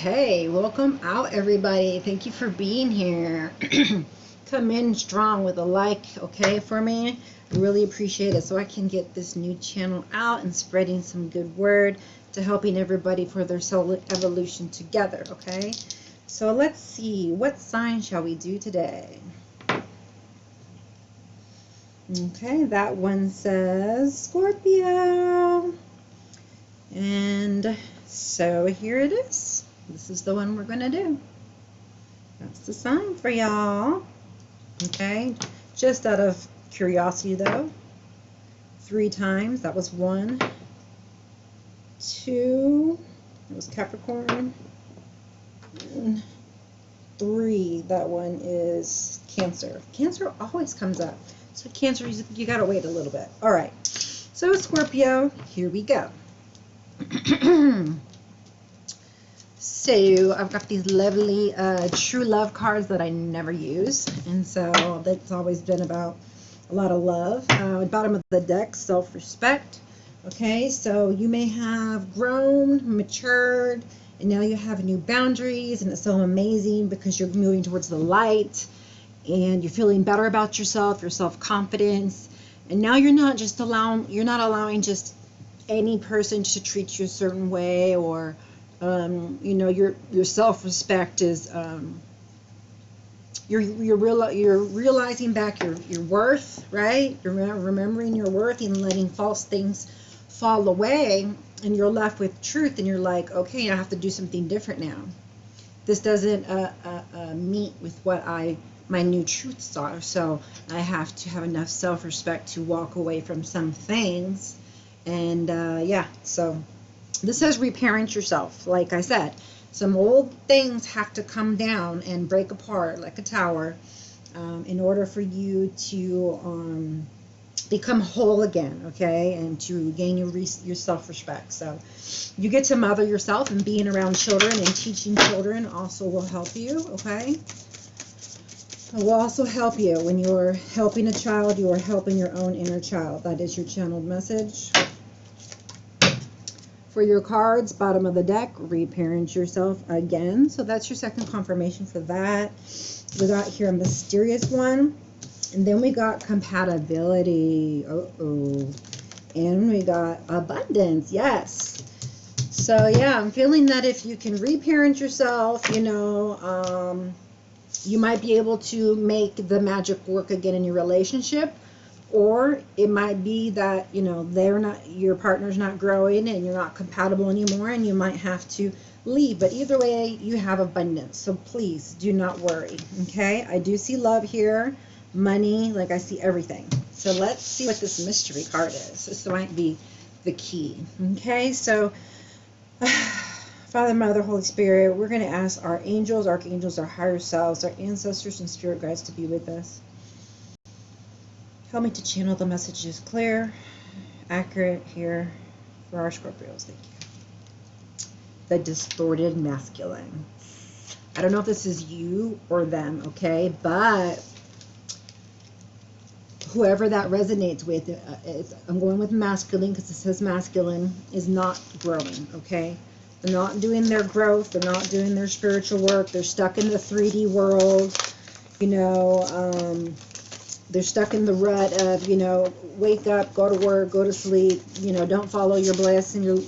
Okay, welcome out everybody. Thank you for being here. Come in strong with a like, okay, for me. I really appreciate it so I can get this new channel out and spreading some good word to helping everybody for their soul evolution together, okay? So let's see, what sign shall we do today? Okay, that one says Scorpio. And so here it is. This is the one we're going to do. That's the sign for y'all. Okay, just out of curiosity though, 3 times. That was 1, 2, that was Capricorn, and 3, that one is Cancer. Cancer always comes up. So Cancer, you got to wait a little bit. All right, so Scorpio, here we go. So I've got these lovely true love cards that I never use, and so that's always been about a lot of love. Bottom of the deck, self-respect. Okay, so you may have grown, matured, and now you have new boundaries, and it's so amazing because you're moving towards the light and you're feeling better about yourself, your self-confidence, and now you're not allowing just any person to treat you a certain way, or you know, your self-respect is you're realizing back your worth, right? You're remembering your worth and letting false things fall away, and you're left with truth, and you're like, okay, I have to do something different now. This doesn't meet with what my new truths are, so I have to have enough self-respect to walk away from some things. And yeah, so this says reparent yourself. Like I said, some old things have to come down and break apart like a tower in order for you to become whole again, okay, and to gain your self-respect. So you get to mother yourself, and being around children and teaching children also will help you, okay? It will also help you. When you're helping a child, you are helping your own inner child. That is your channeled message. For your cards, bottom of the deck, reparent yourself again. So that's your second confirmation for that. We got here a mysterious one. And then we got compatibility. Uh-oh. And we got abundance. Yes. So yeah, I'm feeling that if you can reparent yourself, you know, you might be able to make the magic work again in your relationship. Or it might be that, you know, your partner's not growing and you're not compatible anymore, and you might have to leave. But either way, you have abundance. So please do not worry. Okay, I do see love here, money, like I see everything. So let's see what this mystery card is. This might be the key. Okay, so Father, Mother, Holy Spirit, we're going to ask our angels, archangels, our higher selves, our ancestors, and spirit guides to be with us. Help me to channel the messages clear, accurate here for our Scorpios. Thank you. The distorted masculine. I don't know if this is you or them, okay? But whoever that resonates with, I'm going with masculine because it says masculine, is not growing, okay? They're not doing their growth. They're not doing their spiritual work. They're stuck in the 3D world, you know. They're stuck in the rut of, you know, wake up, go to work, go to sleep, you know, don't follow your bliss and your,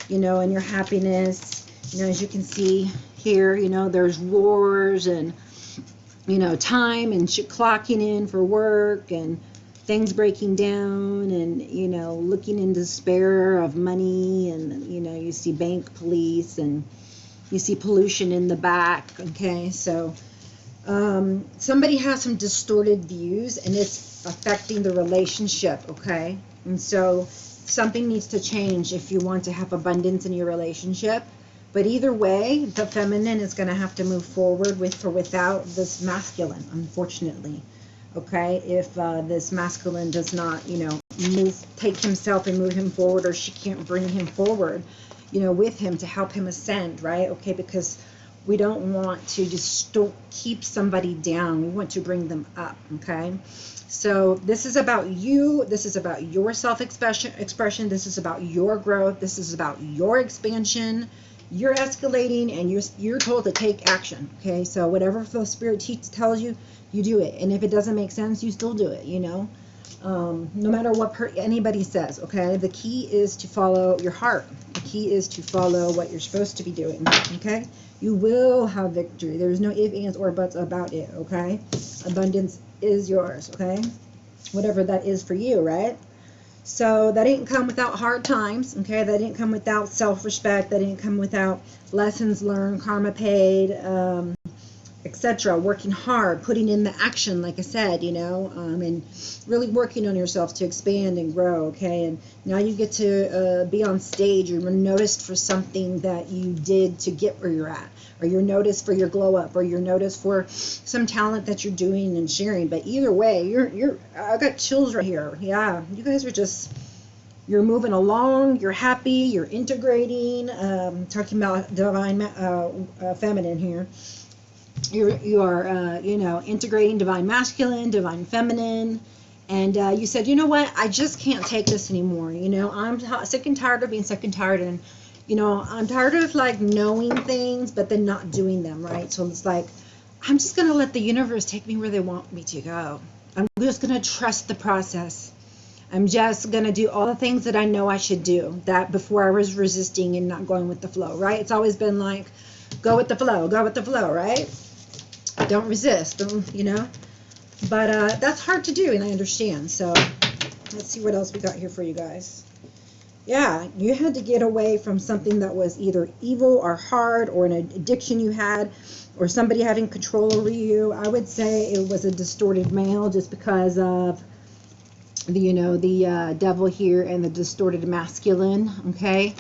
you know, and your happiness. You know, as you can see here, you know, there's wars and, you know, time and clocking in for work and things breaking down and, you know, looking in despair of money, and, you know, you see bank police and you see pollution in the back, okay? So somebody has some distorted views, and it's affecting the relationship, okay? And so something needs to change if you want to have abundance in your relationship. But either way, the feminine is going to have to move forward with or without this masculine, unfortunately, okay? If this masculine does not, you know, take himself and move him forward, or she can't bring him forward, you know, with him to help him ascend, right? Okay, because we don't want to just keep somebody down. We want to bring them up, okay? So this is about you. This is about your self-expression. This is about your growth. This is about your expansion. you're escalating and you're told to take action. Okay, so whatever the spirit tells you, you do it. And if it doesn't make sense, you still do it, you know. No matter what anybody says. Okay, the key is to follow your heart. The key is to follow what you're supposed to be doing. Okay, you will have victory. There's no ifs, ands, or buts about it. Okay, abundance is yours. Okay, whatever that is for you, right? So that didn't come without hard times. Okay, that didn't come without self-respect. That didn't come without lessons learned, karma paid, etc. Working hard, putting in the action, like I said, you know, and really working on yourself to expand and grow. Okay, and now you get to be on stage. You're noticed for something that you did to get where you're at, or you're noticed for your glow up, or you're noticed for some talent that you're doing and sharing. But either way, I got chills right here. Yeah, you guys are just, you're moving along, you're happy, you're integrating. Talking about divine feminine here. You are, you know, integrating divine masculine, divine feminine, and you said, you know what, I just can't take this anymore. You know, I'm sick and tired of being sick and tired, and you know, I'm tired of like knowing things but then not doing them, right? So it's like, I'm just gonna let the universe take me where they want me to go. I'm just gonna trust the process. I'm just gonna do all the things that I know I should do, that before I was resisting and not going with the flow, right? It's always been like, go with the flow, right? Don't resist, you know. But that's hard to do, and I understand. So let's see what else we got here for you guys. Yeah, you had to get away from something that was either evil or hard, or an addiction you had, or somebody having control over you. I would say it was a distorted male, just because of the, you know, the devil here and the distorted masculine. Okay,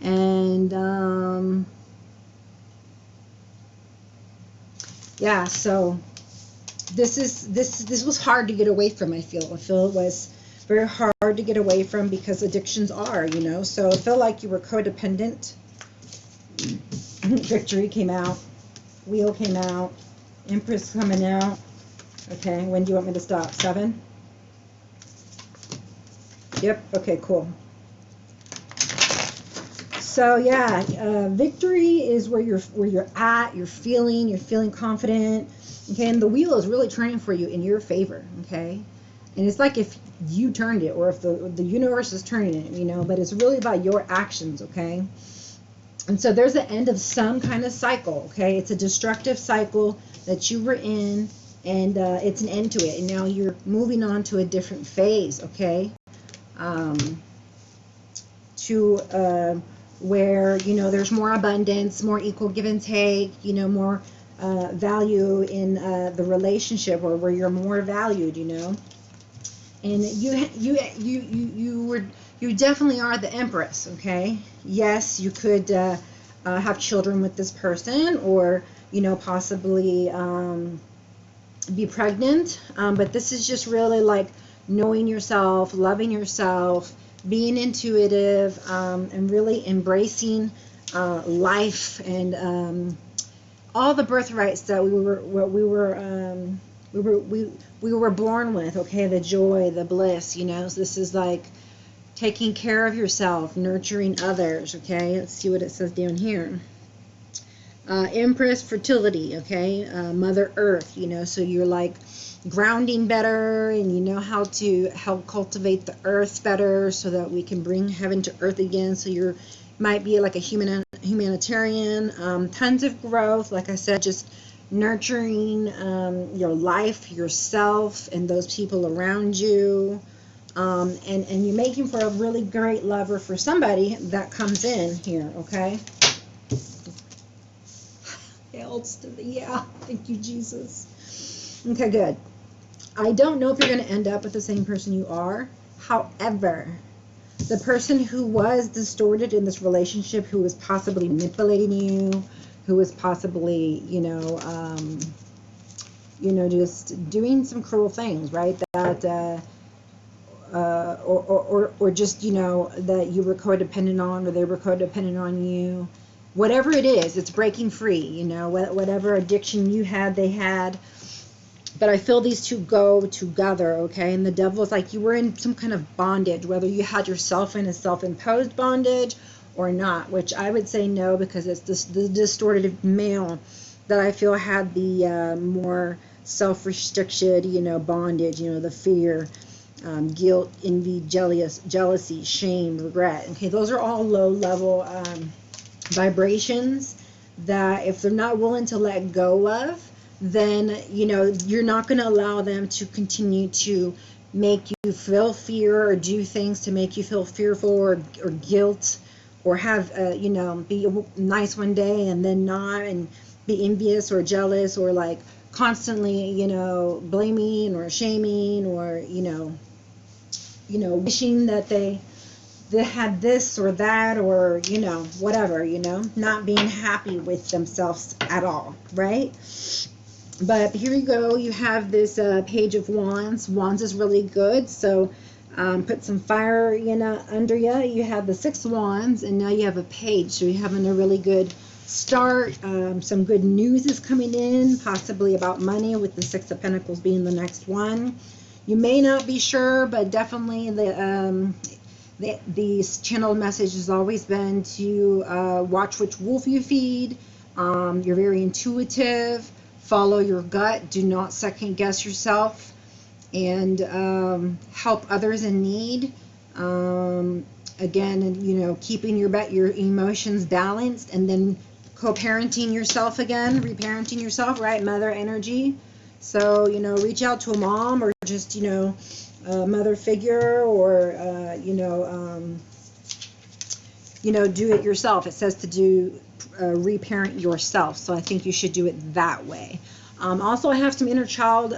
and yeah, so this was hard to get away from. I feel it was very hard to get away from, because addictions are, you know. So I feel like you were codependent. Victory came out, Wheel came out, Empress coming out. Okay, when do you want me to stop? 7? Yep. Okay, cool. So yeah, victory is where you're at. You're feeling confident. Okay, and the wheel is really turning for you in your favor. Okay, and it's like if you turned it, or if the universe is turning it, you know. But it's really about your actions. Okay, and so there's the end of some kind of cycle. Okay, it's a destructive cycle that you were in, and it's an end to it. And now you're moving on to a different phase. Okay, where, you know, there's more abundance, more equal give and take, you know, more value in the relationship, or where you're more valued, you know. And you definitely are the Empress. Okay, yes, you could have children with this person, or, you know, possibly be pregnant, but this is just really like knowing yourself, loving yourself, being intuitive, and really embracing life, and all the birthrights that we were born with. Okay, the joy, the bliss, you know. So this is like taking care of yourself, nurturing others. Okay, let's see what it says down here. Empress, fertility. Okay, Mother Earth, you know. So you're like grounding better, and you know how to help cultivate the earth better, so that we can bring heaven to earth again. So you're might be like a humanitarian. Tons of growth, like I said, just nurturing your life, yourself, and those people around you, and you're making for a really great lover for somebody that comes in here. Okay, yeah, thank you, Jesus. Okay, good. I don't know if you're going to end up with the same person you are. However, the person who was distorted in this relationship, who was possibly manipulating you, who was possibly, you know, just doing some cruel things, right? That, or just, you know, that you were codependent on, or they were codependent on you. Whatever it is, it's breaking free, you know, whatever addiction you had, they had. But I feel these two go together, okay? And the devil's like, you were in some kind of bondage, whether you had yourself in a self-imposed bondage, or not, which I would say no, because it's the distorted male that I feel had the more self-restriction, bondage, the fear, guilt, envy, jealousy, shame, regret. Okay, those are all low-level vibrations that if they're not willing to let go of, then you're not going to allow them to continue to make you feel fear or do things to make you feel fearful or guilt, or have be nice one day and then not, and be envious or jealous, or like constantly blaming or shaming, or wishing that they had this or that, or whatever, not being happy with themselves at all, right? But here you go, you have this Page of Wands. Wands is really good, so put some fire under you. You have the 6 Wands, and now you have a Page, so you're having a really good start. Some good news is coming in, possibly about money, with the 6 of Pentacles being the next one. You may not be sure, but definitely the channeled message has always been to watch which wolf you feed. You're very intuitive. Follow your gut. Do not second guess yourself, and help others in need. Again, keeping your emotions balanced, and then co-parenting yourself again, reparenting yourself, right? Mother energy. So, reach out to a mom, or just, a mother figure, or, do it yourself. It says to do reparent yourself. So I think you should do it that way. Also, I have some inner child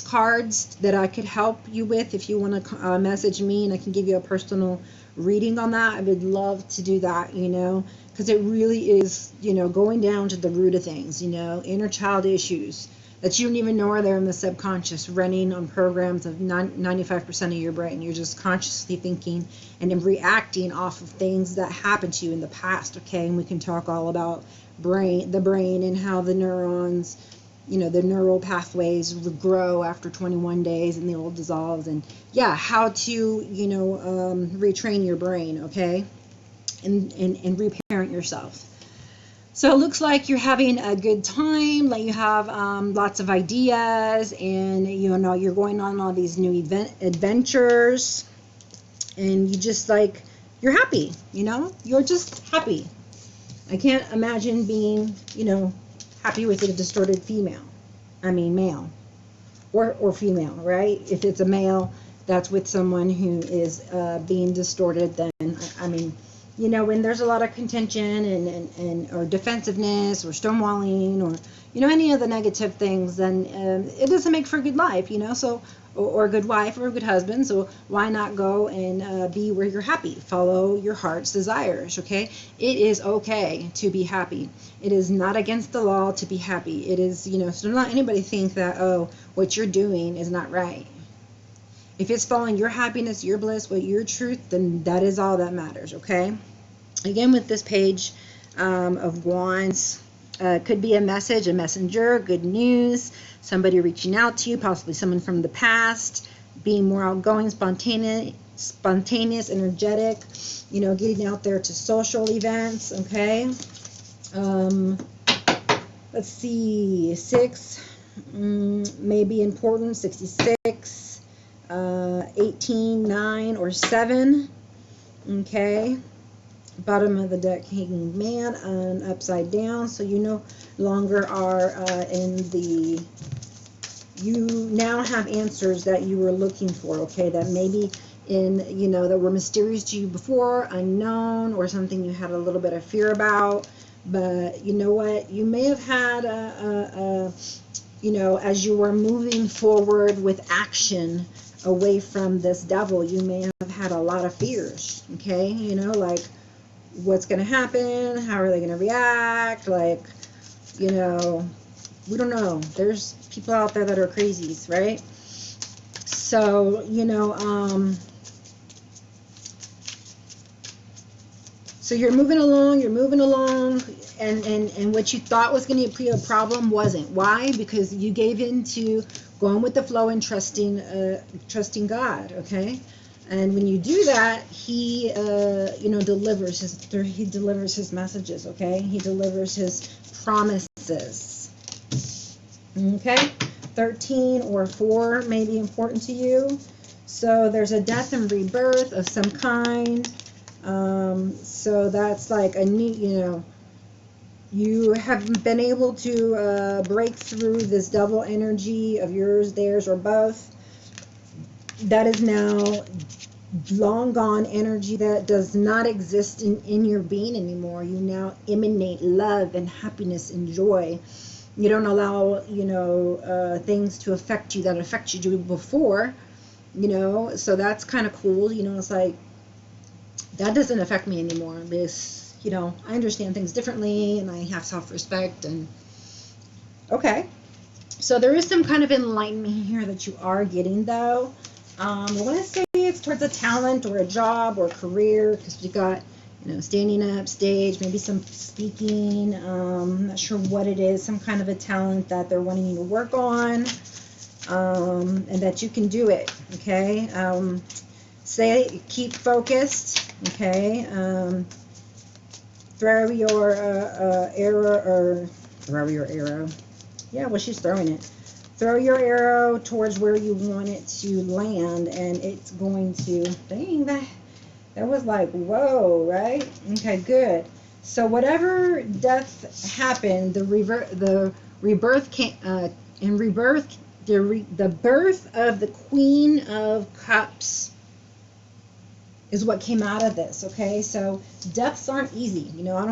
cards that I could help you with if you want to message me, and I can give you a personal reading on that. I would love to do that, because it really is, going down to the root of things, inner child issues that you don't even know are there in the subconscious, running on programs of 95% of your brain. You're just consciously thinking and then reacting off of things that happened to you in the past, okay? And we can talk all about the brain and how the neurons, the neural pathways grow after 21 days and they all dissolve, and yeah, how to, retrain your brain, okay? And reparent yourself. So it looks like you're having a good time, like you have lots of ideas, and you're going on all these new adventures, and you just you're happy, you're just happy. I can't imagine being, happy with a distorted male, or female, right? If it's a male that's with someone who is being distorted, then when there's a lot of contention and or defensiveness or stonewalling, or any of the negative things, then it doesn't make for a good life, so, or a good wife or a good husband. So why not go and be where you're happy? Follow your heart's desires, okay? It is okay to be happy. It is not against the law to be happy. It is, so don't let anybody think that, oh, what you're doing is not right. If it's following your happiness, your bliss, your truth, then that is all that matters, okay? Again, with this Page of Wands, could be a message, a messenger, good news, somebody reaching out to you, possibly someone from the past, being more outgoing, spontaneous, energetic, getting out there to social events, okay? Let's see, 6 may be important, 66. 18, 9, or 7, okay? Bottom of the deck, Hanging Man, and upside down, so you no longer are you now have answers that you were looking for, okay? That maybe that were mysterious to you before, unknown, or something you had a little bit of fear about. But you know what? You may have had as you were moving forward with action away from this devil, you may have had a lot of fears, okay? Like, what's going to happen? How are they going to react? Like, we don't know. There's people out there that are crazies, right? So, so you're moving along, and what you thought was going to be a problem wasn't. Why? Because you gave in to going with the flow and trusting God, okay? And when you do that, he, delivers his messages, okay? He delivers his promises, okay? 13 or 4 may be important to you. So there's a death and rebirth of some kind. So that's like a new, you have been able to break through this double energy of yours, theirs, or both. That is now long gone energy that does not exist in your being anymore. You now emanate love and happiness and joy. You don't allow, things to affect you that affected you before, so that's kind of cool. It's like, that doesn't affect me anymore. This, I understand things differently, and I have self-respect. And okay, so there is some kind of enlightenment here that you are getting, though. I want to say it's towards a talent or a job or career, because you got, standing up stage, maybe some speaking. I'm not sure what it is, some kind of a talent that they're wanting you to work on, and that you can do it, okay? Keep focused, okay? Throw your arrow. Yeah, well, she's throwing it. Throw your arrow towards where you want it to land, and it's going to, dang, that was like, whoa, right? Okay, good. So whatever death happened, the birth of the Queen of Cups is what came out of this, okay? So deaths aren't easy, I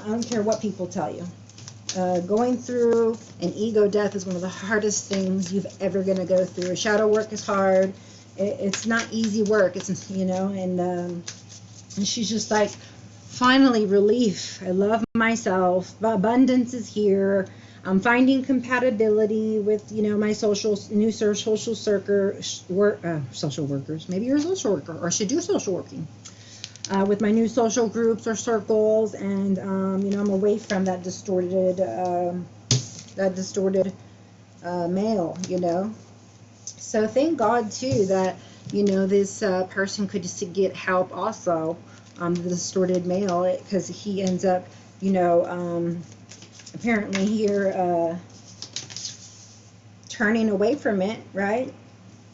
don't care what people tell you. Going through an ego death is one of the hardest things you've ever going to go through. Shadow work is hard. It's not easy work. It's, and she's just like, finally, relief. I love myself. Abundance is here. I'm finding compatibility with, my social workers. Maybe you're a social worker, or should do social working. With my new social groups or circles, and I'm away from that distorted male, So thank God too that this person could just get help also, the distorted male, because he ends up apparently here turning away from it, right?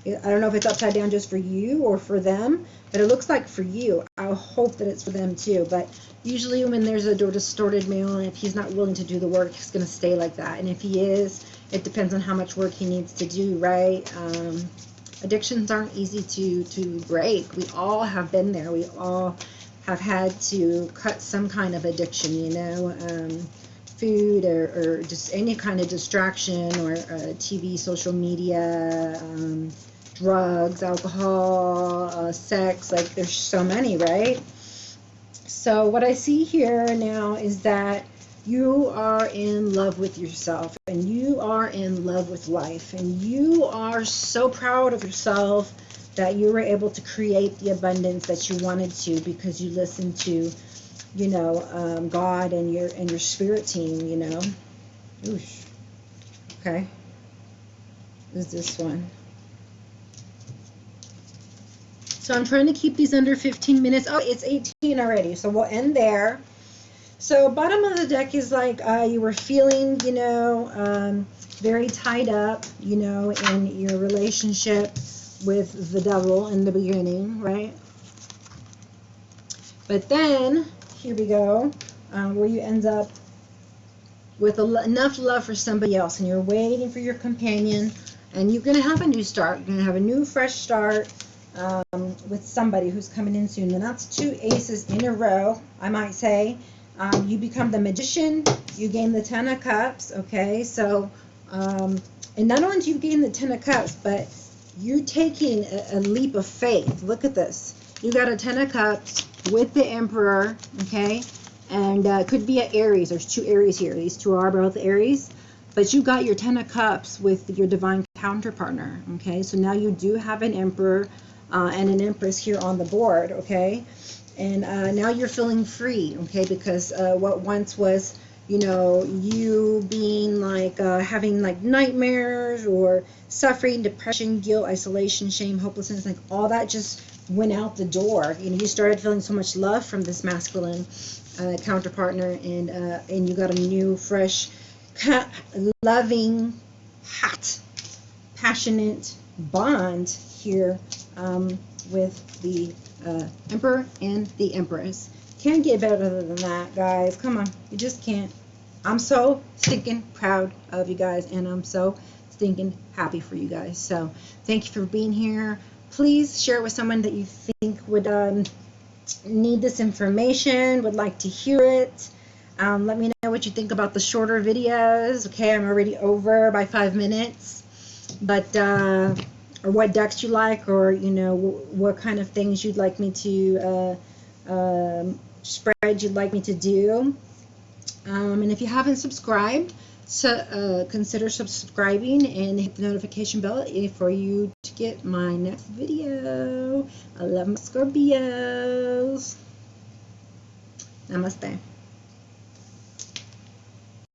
I don't know if it's upside down just for you or for them, but it looks like for you. I hope that it's for them too. But usually when there's a distorted male, and if he's not willing to do the work, he's going to stay like that. And if he is, it depends on how much work he needs to do, right? Addictions aren't easy to break. We all have been there. We all have had to cut some kind of addiction, food or just any kind of distraction, or TV, social media, drugs, alcohol, sex. Like, there's so many, right? So what I see here now is that you are in love with yourself, and you are in love with life, and you are so proud of yourself that you were able to create the abundance that you wanted to, because you listened to God and your spirit team, Oosh. Okay. Is this one? So I'm trying to keep these under 15 minutes. Oh, it's 18 already, so we'll end there. So bottom of the deck is like you were feeling, very tied up, in your relationship with the devil in the beginning, right? But then, here we go, where you end up with enough love for somebody else, and you're waiting for your companion, and you're going to have a new start. You're going to have a new, fresh start with somebody who's coming in soon. And that's 2 aces in a row, I might say. You become the magician. You gain the 10 of cups, okay? So, and not only do you gain the 10 of cups, but you're taking a leap of faith. Look at this. You got a 10 of cups with the Emperor, okay? And it could be an Aries. There's 2 Aries here. These 2 are both Aries. But you got your 10 of cups with your divine counterpartner, okay? So now you do have an Emperor and an Empress here on the board, okay? And now you're feeling free, okay? Because what once was, you being like having like nightmares or suffering, depression, guilt, isolation, shame, hopelessness, like all that just went out the door. You know, you started feeling so much love from this masculine counterpartner, and you got a new, fresh, loving, hot, passionate bond here with the Emperor and the Empress. Can't get better than that, guys. Come on, you just can't. I'm so stinking proud of you guys, and I'm so stinking happy for you guys. So thank you for being here. Please share it with someone that you think would need this information, would like to hear it. Let me know what you think about the shorter videos. Okay, I'm already over by 5 minutes, but or what decks you like, or you know, what kind of things you'd like me to spread you'd like me to do. And if you haven't subscribed, so consider subscribing and hit the notification bell for you to get my next video. I love my Scorpios. Namaste.